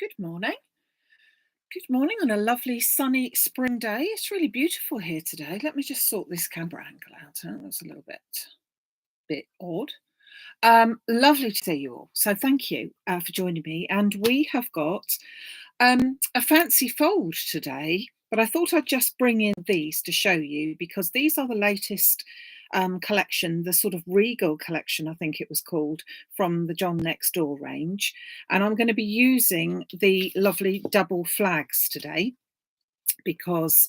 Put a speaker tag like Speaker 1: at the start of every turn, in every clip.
Speaker 1: Good morning. Good morning on a lovely sunny spring day. It's really beautiful here today. Let me just sort this camera angle out. That's a little bit odd. Lovely to see you all. So thank you for joining me. And we have got a fancy fold today, but I thought I'd just bring in these to show you because these are the latest collection, the sort of Regal collection, I think it was called, from the John Next Door range. And I'm going to be using the lovely double flags today because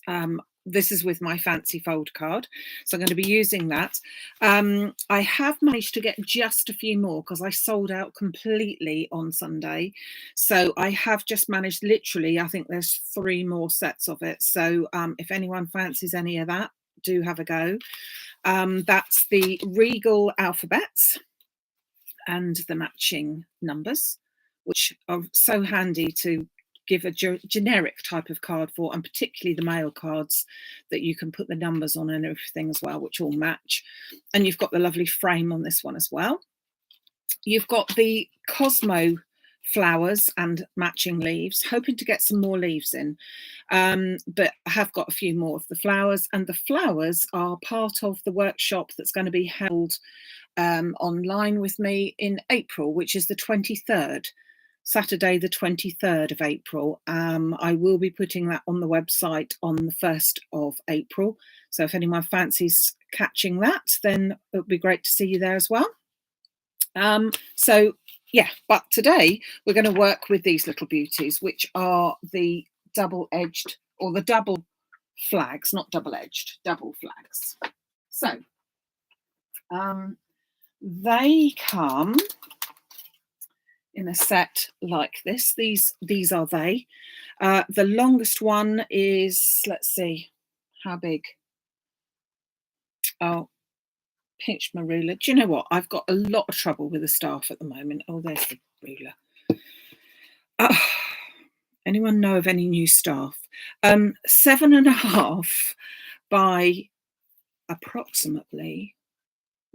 Speaker 1: this is with my fancy fold card, so I'm going to be using that. I have managed to get just a few more because I sold out completely on Sunday, so I have just managed, literally, I think there's 3 more sets of it. So if anyone fancies any of that, do have a go. That's the Regal alphabets and the matching numbers, which are so handy to give a generic type of card for, and particularly the mail cards that you can put the numbers on and everything as well, which all match. And you've got the lovely frame on this one as well. You've got the Cosmo flowers and matching leaves, hoping to get some more leaves in, but I have got a few more of the flowers, and the flowers are part of the workshop that's going to be held online with me in April, which is the 23rd, Saturday the 23rd of April. I will be putting that on the website on the 1st of April, so if anyone fancies catching that, then it would be great to see you there as well. So yeah, but today we're going to work with these little beauties, which are the double-edged, or the double flags, not double-edged, double flags. So they come in a set like this. These are they. The longest one is, let's see, how big? Oh, pinch my ruler. Do you know what? I've got a lot of trouble with the staff at the moment. Oh, there's the ruler. Anyone know of any new staff? 7.5 by approximately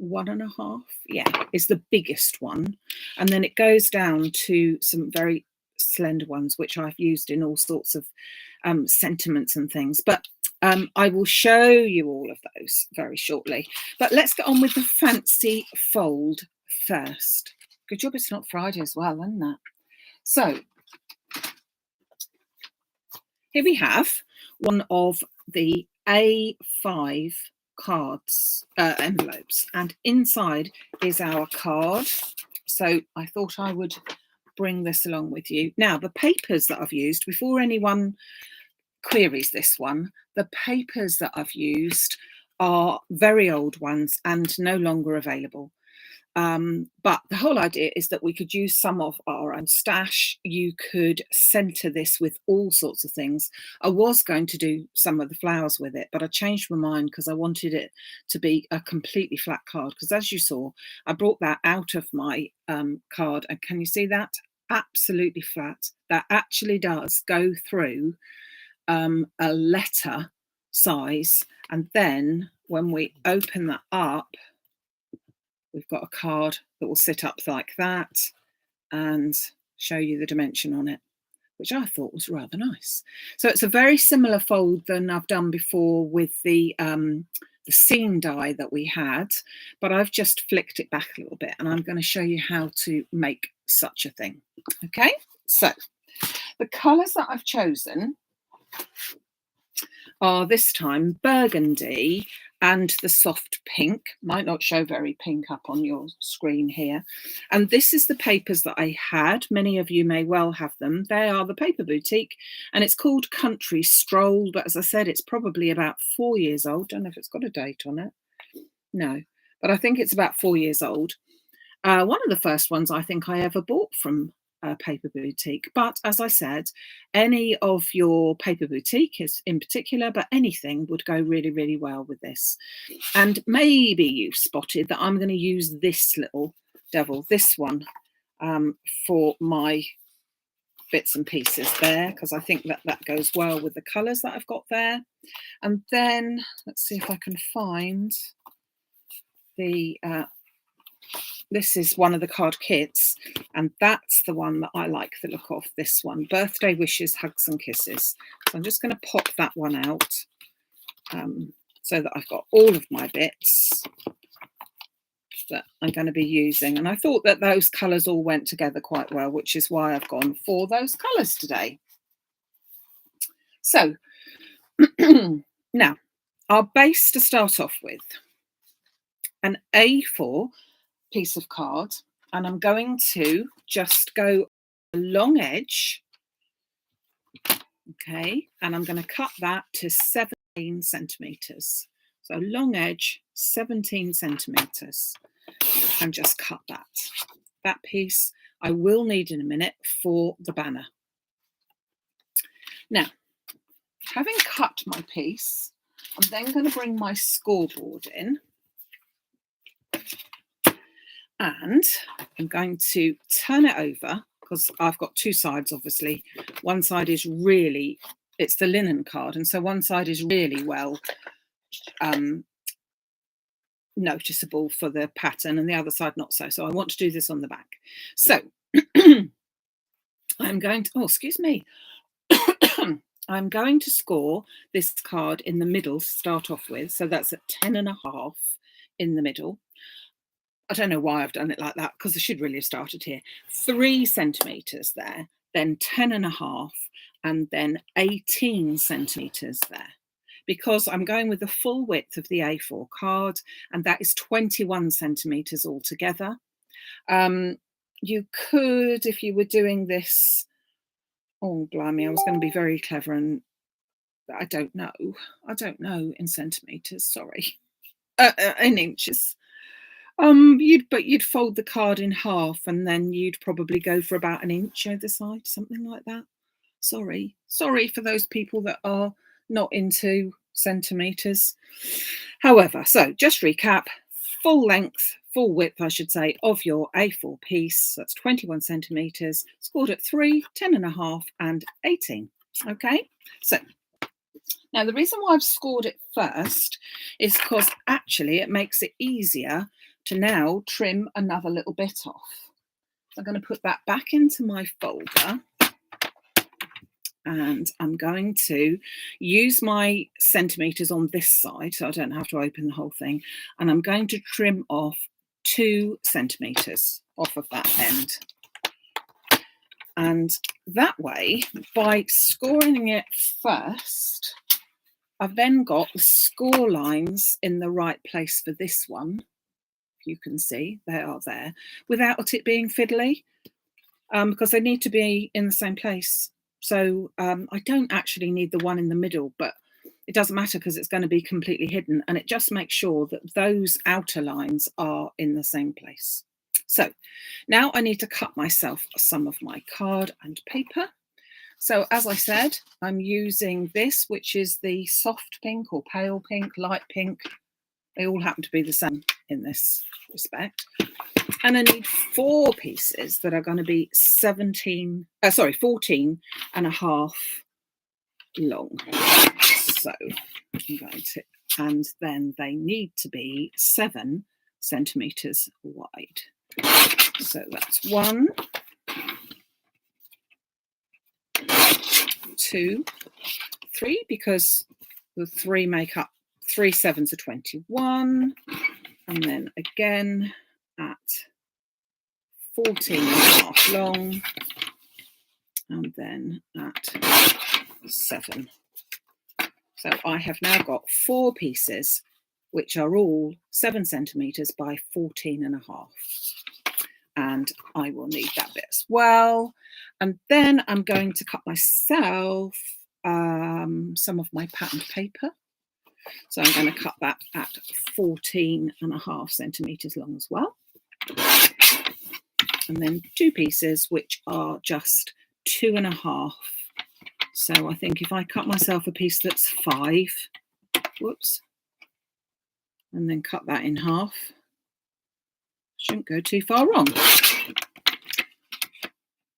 Speaker 1: 1.5. Yeah, is the biggest one. And then it goes down to some very slender ones, which I've used in all sorts of sentiments and things. But I will show you all of those very shortly. But let's get on with the fancy fold first. Good job it's not Friday as well, isn't that? So here we have one of the A5 cards, envelopes, and inside is our card. So I thought I would bring this along with you. Now, the papers that I've used, before anyone queries this one, the papers that I've used are very old ones and no longer available. But the whole idea is that we could use some of our own stash. You could center this with all sorts of things. I was going to do some of the flowers with it, but I changed my mind because I wanted it to be a completely flat card, because as you saw, I brought that out of my card, and can you see that? Absolutely flat. That actually does go through a letter size, and then when we open that up, we've got a card that will sit up like that and show you the dimension on it, which I thought was rather nice. So it's a very similar fold than I've done before with the seam die that we had, but I've just flicked it back a little bit, and I'm going to show you how to make such a thing. Okay, so the colours that I've chosen are this time burgundy and the soft pink. Might not show very pink up on your screen here. And this is the papers that I had. Many of you may well have them. They are the Paper Boutique, and it's called Country Stroll, but as I said, it's probably about 4 years old. Don't know if it's got a date on it. No, but I think it's about 4 years old. One of the first ones I think I ever bought from Paper Boutique. But as I said, any of your Paper Boutique is in particular, but anything would go really, really well with this. And maybe you've spotted that I'm going to use this little devil, this one, for my bits and pieces there, because I think that that goes well with the colours that I've got there. And then let's see if I can find the this is one of the card kits, and that's the one that I like the look of, this one, Birthday Wishes, Hugs and Kisses. So I'm just going to pop that one out so that I've got all of my bits that I'm going to be using. And I thought that those colours all went together quite well, which is why I've gone for those colours today. So now, our base to start off with, an A4 piece of card, and I'm going to just go along edge, okay, and I'm going to cut that to 17 centimetres. So long edge, 17 centimetres, and just cut that. That piece I will need in a minute for the banner. Now, having cut my piece, I'm then going to bring my scoreboard in, and I'm going to turn it over because I've got two sides, obviously. One side is really, it's the linen card, and so one side is really well noticeable for the pattern and the other side not so. So I want to do this on the back. So I'm going to, oh, excuse me. I'm going to score this card in the middle to start off with. So that's at 10.5 in the middle. I don't know why I've done it like that, because I should really have started here. 3 centimetres there, then 10.5, and then 18 centimetres there. Because I'm going with the full width of the A4 card, and that is 21 centimetres altogether. You could, if you were doing this, oh, blimey, I was going to be very clever, and I don't know in centimetres, sorry, in inches. You'd fold the card in half, and then you'd probably go for about an inch either side, something like that. Sorry for those people that are not into centimetres. However, so just recap, full width, I should say, of your A4 piece. That's 21 centimetres, scored at 3, 10.5, and 18. Okay, so now the reason why I've scored it first is because actually it makes it easier to now trim another little bit off. So I'm going to put that back into my folder, and I'm going to use my centimetres on this side so I don't have to open the whole thing, and I'm going to trim off 2 centimetres off of that end. And that way, by scoring it first, I've then got the score lines in the right place for this one. You can see they are there without it being fiddly, because they need to be in the same place. So I don't actually need the one in the middle, but it doesn't matter because it's going to be completely hidden, and it just makes sure that those outer lines are in the same place. So now I need to cut myself some of my card and paper. So as I said, I'm using this, which is the soft pink or pale pink, light pink. They all happen to be the same in this respect. And I need 4 pieces that are going to be 14.5 long. So I'm going to, and then they need to be 7 centimetres wide. So that's 1, 2, 3, because the 3 make up 3 7s are 21, and then again at 14.5 long, and then at 7. So I have now got 4 pieces which are all 7 centimetres by 14.5. And I will need that bit as well. And then I'm going to cut myself some of my patterned paper. So I'm going to cut that at 14.5 centimetres long as well. And then 2 pieces which are just 2.5. So I think if I cut myself a piece that's 5, whoops, and then cut that in half, shouldn't go too far wrong.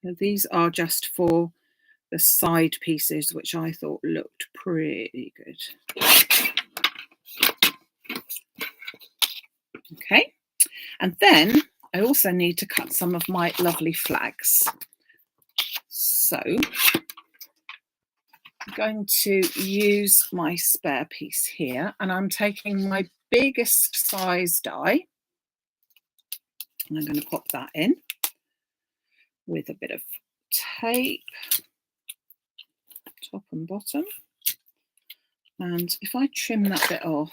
Speaker 1: So these are just for the side pieces, which I thought looked pretty good. Okay, And then I also need to cut some of my lovely flags. So I'm going to use my spare piece here, and I'm taking my biggest size die, and I'm going to pop that in with a bit of tape, top and bottom. And if I trim that bit off,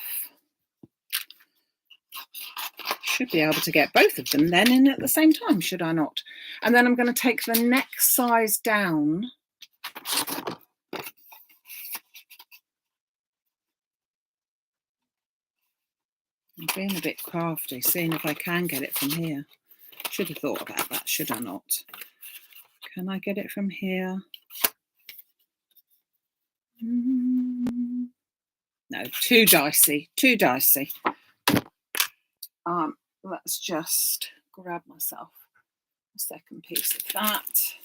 Speaker 1: I should be able to get both of them then in at the same time, should I not? And then I'm going to take the next size down. I'm being a bit crafty, seeing if I can get it from here. Should have thought about that, should I not? Can I get it from here? No, too dicey, too dicey. Let's just grab myself a second piece of that,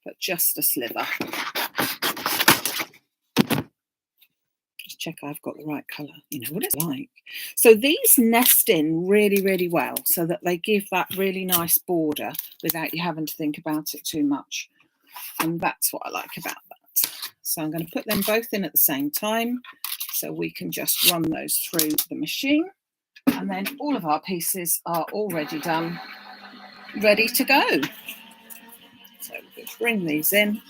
Speaker 1: but just a sliver. Just check I've got the right colour. You know what it's like. So these nest in really, really well, so that they give that really nice border without you having to think about it too much. And that's what I like about that. So I'm going to put them both in at the same time, so we can just run those through the machine. And then all of our pieces are already done, ready to go. So we'll just bring these in.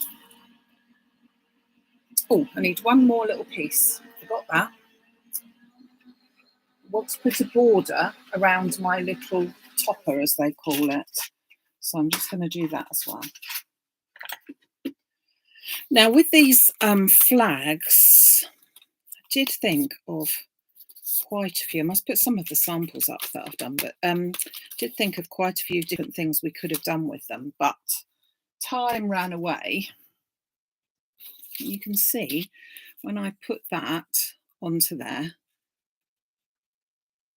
Speaker 1: Oh, I need one more little piece. Forgot that. I want to put a border around my little topper, as they call it. So I'm just going to do that as well. Now with these flags, I did think of quite a few. I must put some of the samples up that I've done, but did think of quite a few different things we could have done with them, but time ran away. You can see when I put that onto there,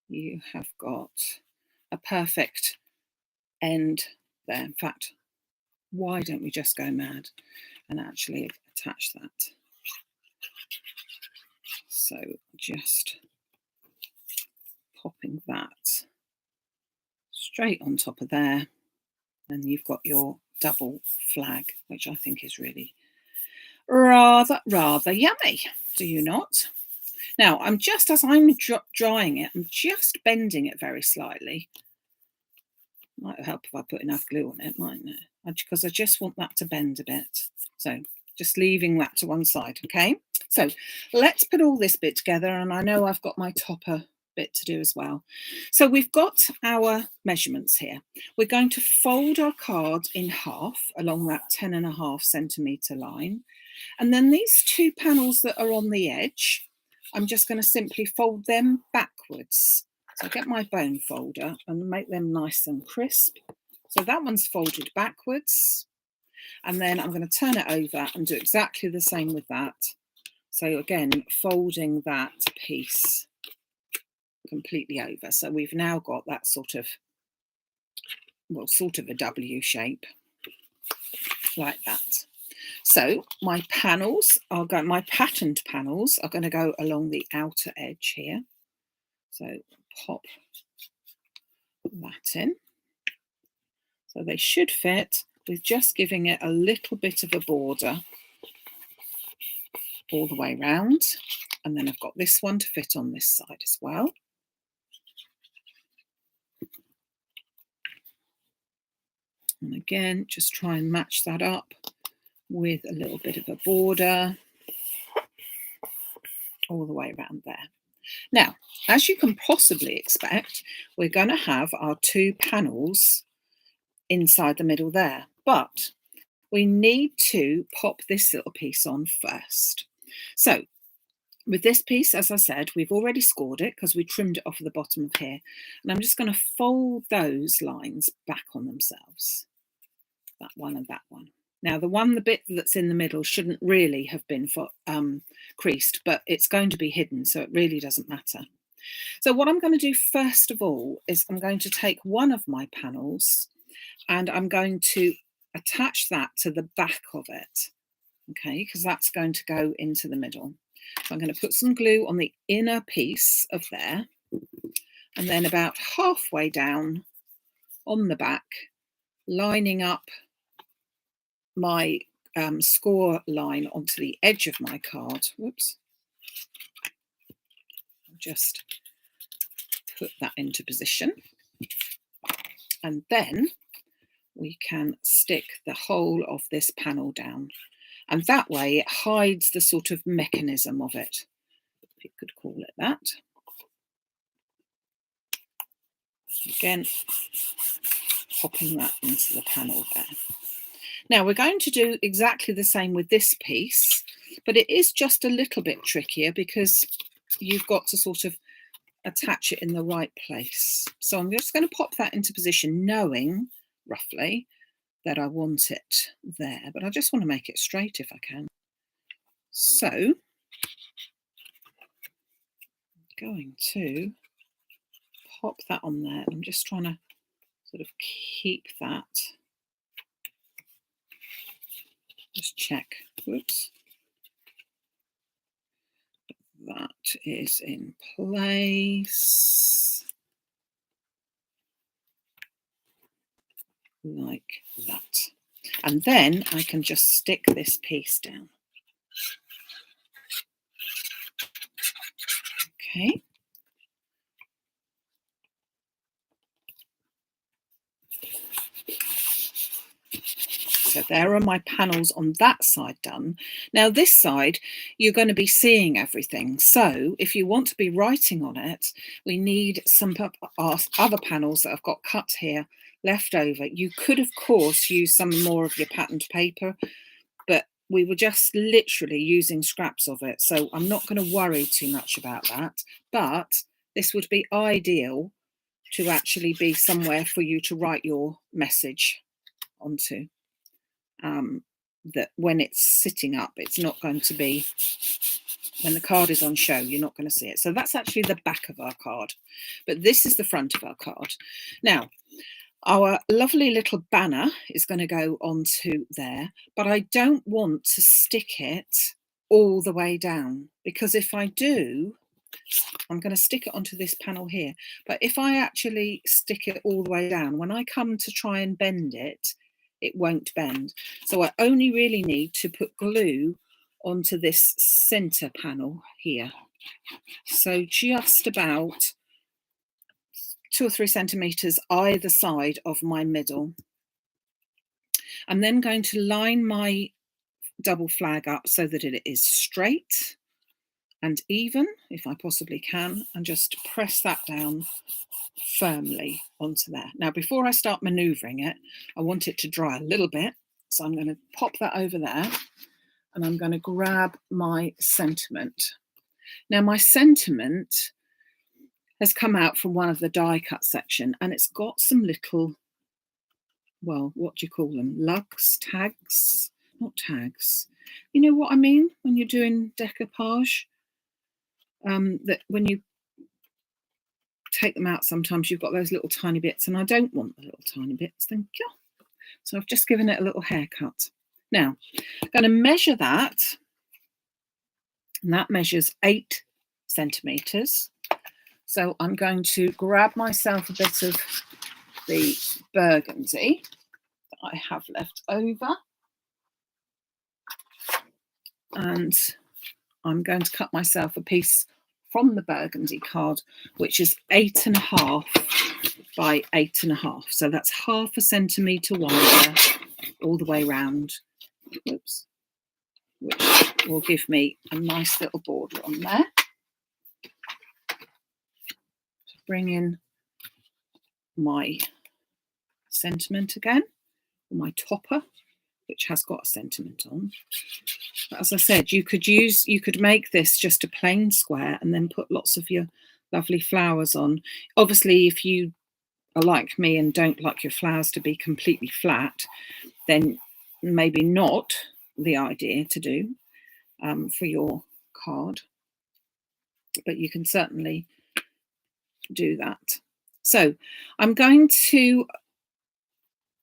Speaker 1: you have got a perfect end there. In fact, why don't we just go mad and actually attach that? So just popping that straight on top of there, and you've got your double flag, which I think is really rather yummy. Do you not? Now, I'm just, as I'm drying it, I'm just bending it very slightly. Might help if I put enough glue on it, mightn't it? Because I just want that to bend a bit. So just leaving that to one side, okay? So let's put all this bit together, and I know I've got my topper bit to do as well. So we've got our measurements here. We're going to fold our card in half along that 10.5 centimetre line. And then these two panels that are on the edge, I'm just going to simply fold them backwards. So get my bone folder and make them nice and crisp. So that one's folded backwards. And then I'm going to turn it over and do exactly the same with that. So again, folding that piece completely over. So we've now got that sort of, well, sort of a W shape like that. So my panels are going, my patterned panels are going to go along the outer edge here. So pop that in. So they should fit with just giving it a little bit of a border all the way round. And then I've got this one to fit on this side as well. And again, just try and match that up with a little bit of a border all the way around there. Now, as you can possibly expect, we're going to have our two panels inside the middle there, but we need to pop this little piece on first. So with this piece, as I said, we've already scored it because we trimmed it off at the bottom of here. And I'm just going to fold those lines back on themselves. That one and that one. Now, the bit that's in the middle shouldn't really have been creased, but it's going to be hidden, so it really doesn't matter. So what I'm going to do first of all is I'm going to take one of my panels and I'm going to attach that to the back of it, okay, because that's going to go into the middle. So I'm going to put some glue on the inner piece of there, and then about halfway down on the back, lining up my score line onto the edge of my card. Whoops. I'll just put that into position. And then we can stick the whole of this panel down. And that way it hides the sort of mechanism of it, if you could call it that. Again, popping that into the panel there. Now we're going to do exactly the same with this piece, but it is just a little bit trickier because you've got to sort of attach it in the right place. So I'm just going to pop that into position, knowing roughly that I want it there, but I just want to make it straight if I can. So I'm going to pop that on there. I'm just trying to sort of keep that. Just check. Whoops. That is in place. Like that. And then I can just stick this piece down. Okay. So there are my panels on that side done. Now this side, you're going to be seeing everything. So if you want to be writing on it, we need some other panels that I've got cut here left over. You could, of course, use some more of your patterned paper, but we were just literally using scraps of it. So I'm not going to worry too much about that. But this would be ideal to actually be somewhere for you to write your message onto. That when it's sitting up, it's not going to be, when the card is on show, you're not going to see it. So that's actually the back of our card, but this is the front of our card. Now, our lovely little banner is going to go onto there, but I don't want to stick it all the way down, because if I do, I'm going to stick it onto this panel here. But if I actually stick it all the way down, when I come to try and bend it, it won't bend. So I only really need to put glue onto this center panel here. So just about 2 or 3 centimeters either side of my middle. I'm then going to line my double flag up so that it is straight and even, if I possibly can, and just press that down firmly onto there. Now, before I start maneuvering it, I want it to dry a little bit. So I'm going to pop that over there and I'm going to grab my sentiment. Now, my sentiment has come out from one of the die cut section, and it's got some little, well, what do you call them? Lugs, tags, not tags. You know what I mean when you're doing decoupage? That when you take them out, sometimes you've got those little tiny bits, and I don't want the little tiny bits. Thank you. So I've just given it a little haircut. Now, I'm going to measure that, and that measures 8 centimeters. So I'm going to grab myself a bit of the burgundy that I have left over, and I'm going to cut myself a piece from the burgundy card, which is 8.5 by 8.5. So that's 0.5 centimetre wider all the way round. Oops. Which will give me a nice little border on there. Bring in my sentiment again, my topper, which has got a sentiment on. But as I said, you could make this just a plain square and then put lots of your lovely flowers on. Obviously, if you are like me and don't like your flowers to be completely flat, then maybe not the idea to do for your card, but you can certainly do that. So I'm going to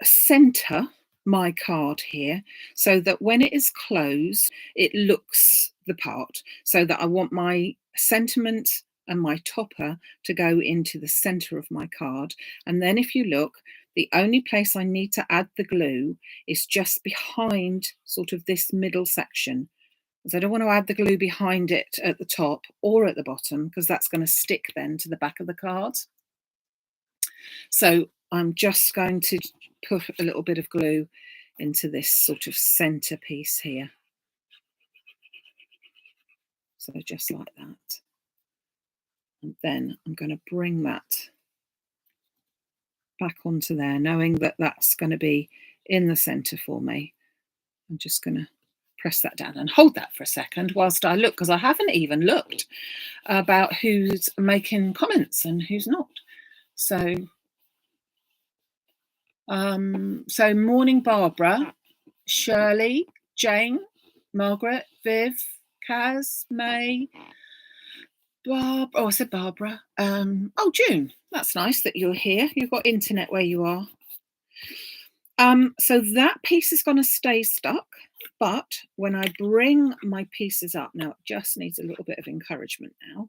Speaker 1: center my card here so that when it is closed, it looks the part, so that I want my sentiment and my topper to go into the center of my card. And then if you look, the only place I need to add the glue is just behind sort of this middle section, because I don't want to add the glue behind it at the top or at the bottom, because that's going to stick then to the back of the card. So I'm just going to put a little bit of glue into this sort of center piece here. So just like that. And then I'm going to bring that back onto there, knowing that that's going to be in the center for me. I'm just going to press that down and hold that for a second whilst I look, because I haven't even looked about who's making comments and who's not. So, morning, Barbara, Shirley, Jane, Margaret, Viv, Kaz, May, Bob. Oh, I said Barbara. Oh, June. That's nice that you're here. You've got internet where you are. So that piece is going to stay stuck, but when I bring my pieces up, now it just needs a little bit of encouragement now,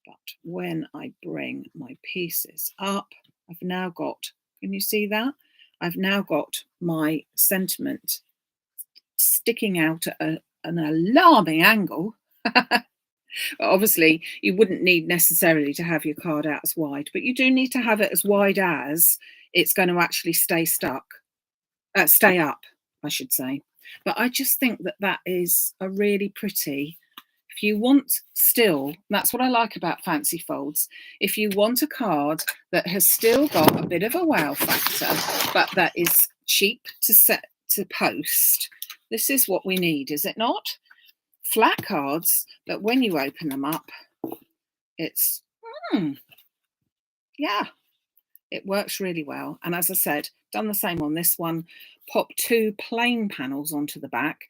Speaker 1: but when I bring my pieces up, I've now got, can you see that? I've now got my sentiment sticking out at an alarming angle. Obviously, you wouldn't need necessarily to have your card out as wide, but you do need to have it as wide as it's going to actually stay stuck, stay up, I should say. But I just think that that is a really pretty, if you want still, that's what I like about fancy folds. If you want a card that has still got a bit of a wow factor, but that is cheap to set to post, this is what we need, is it not? Flat cards that when you open them up, it's, yeah, it works really well. And as I said, done the same on this one, pop 2 plain panels onto the back,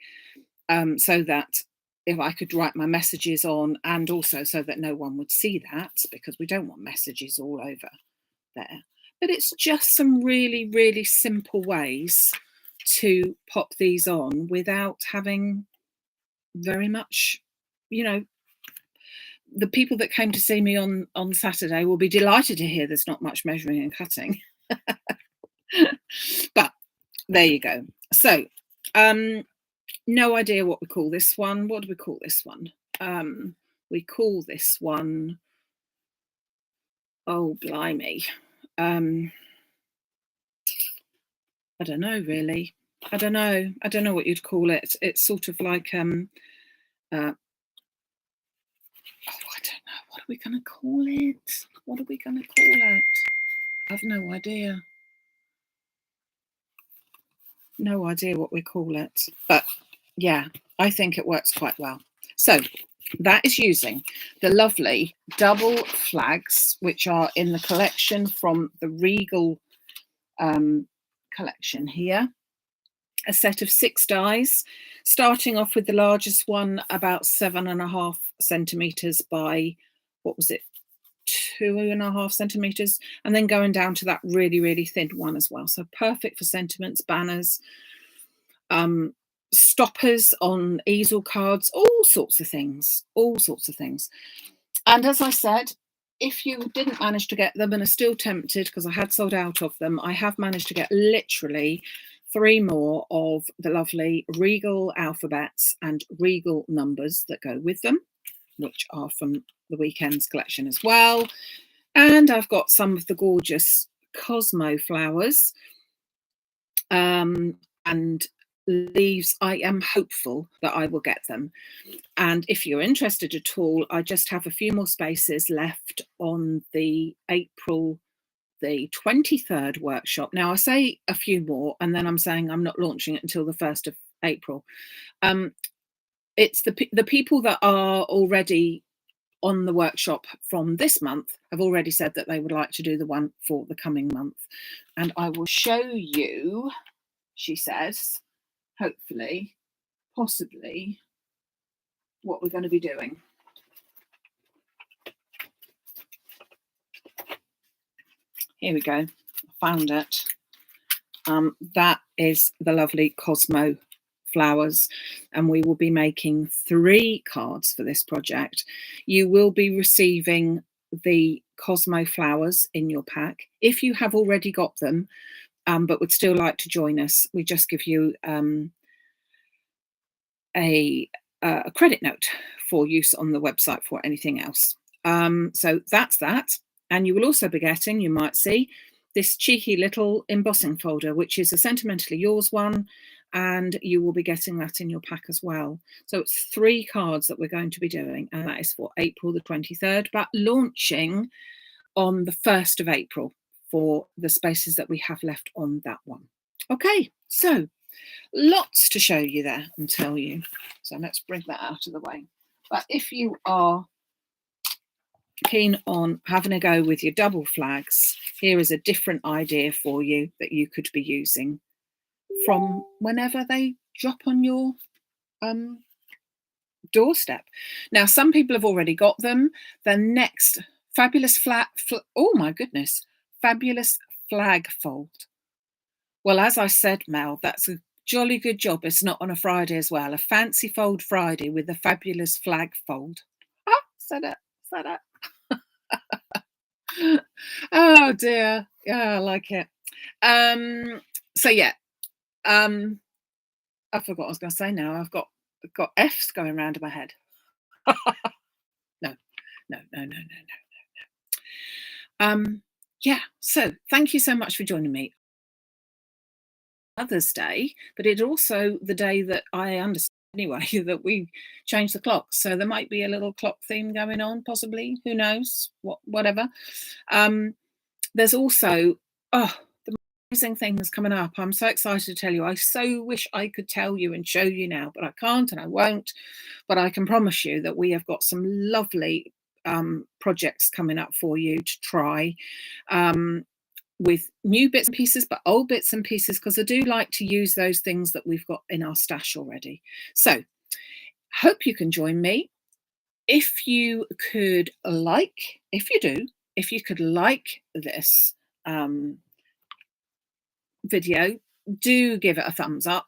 Speaker 1: so that if I could write my messages on, and also so that no one would see that, because we don't want messages all over there. But it's just some really, really simple ways to pop these on without having very much, you know, the people that came to see me on Saturday will be delighted to hear there's not much measuring and cutting. But there you go. So no idea what we call this one. What do we call this one? We call this one, oh blimey, I don't know really. I don't know what you'd call it. It's sort of like oh, I don't know. What are we going to call it? What are we going to call it? I've no idea. No idea what we call it. But yeah, I think it works quite well. So that is using the lovely double flags, which are in the collection from the Regal collection here. A set of 6 dies, starting off with the largest one, about 7.5 centimeters by, what was it, 2.5 centimeters, and then going down to that really, really thin one as well. So perfect for sentiments, banners, stoppers on easel cards, all sorts of things. And as I said, if you didn't manage to get them and are still tempted, because I had sold out of them, I have managed to get literally 3 more of the lovely Regal alphabets and Regal numbers that go with them, which are from the weekend's collection as well. And I've got some of the gorgeous Cosmo flowers and leaves. I am hopeful that I will get them. And if you're interested at all, I just have a few more spaces left on the April the 23rd workshop. Now I say a few more, and then I'm saying I'm not launching it until the 1st of April. It's the people that are already on the workshop from this month have already said that they would like to do the one for the coming month. And I will show you, she says, hopefully, possibly, what we're going to be doing. Here we go. I found it. That is the lovely Cosmo flowers, and we will be making 3 cards for this project. You will be receiving the Cosmo flowers in your pack. If you have already got them, but would still like to join us, we just give you a credit note for use on the website for anything else. So that's that. And you will also be getting, you might see, this cheeky little embossing folder, which is a Sentimentally Yours one, and you will be getting that in your pack as well. So it's 3 cards that we're going to be doing, and that is for April the 23rd, but launching on the 1st of April for the spaces that we have left on that one. Okay, so lots to show you there and tell you. So let's bring that out of the way. But if you are keen on having a go with your double flags, here is a different idea for you that you could be using from whenever they drop on your doorstep. Now, some people have already got them. The next fabulous oh my goodness, fabulous flag fold. Well, as I said, Mel, that's a jolly good job it's not on a Friday as well. A fancy fold Friday with a fabulous flag fold. Ah, said it. Oh dear. Yeah, I like it. So yeah. I forgot what I was going to say now. I've got F's going around in my head. No. Yeah, so thank you so much for joining me. Mother's Day, but it's also the day that I understand anyway that we changed the clock. So there might be a little clock theme going on, possibly. Who knows? Whatever. There's also the amazing things coming up. I'm so excited to tell you. I so wish I could tell you and show you now, but I can't and I won't. But I can promise you that we have got some lovely projects coming up for you to try. With new bits and pieces, but old bits and pieces, because I do like to use those things that we've got in our stash already. So hope you can join me. If you could if you could like this video, do give it a thumbs up,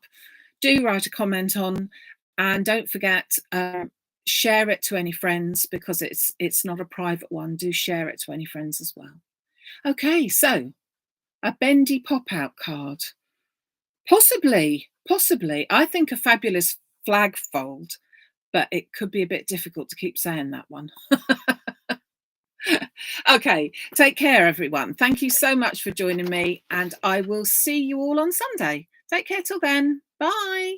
Speaker 1: do write a comment on, and don't forget, share it to any friends, because it's not a private one. Do share it to any friends as well. Okay, so a bendy pop-out card. Possibly. I think a fabulous flag fold, but it could be a bit difficult to keep saying that one. Okay, take care, everyone. Thank you so much for joining me, and I will see you all on Sunday. Take care till then. Bye.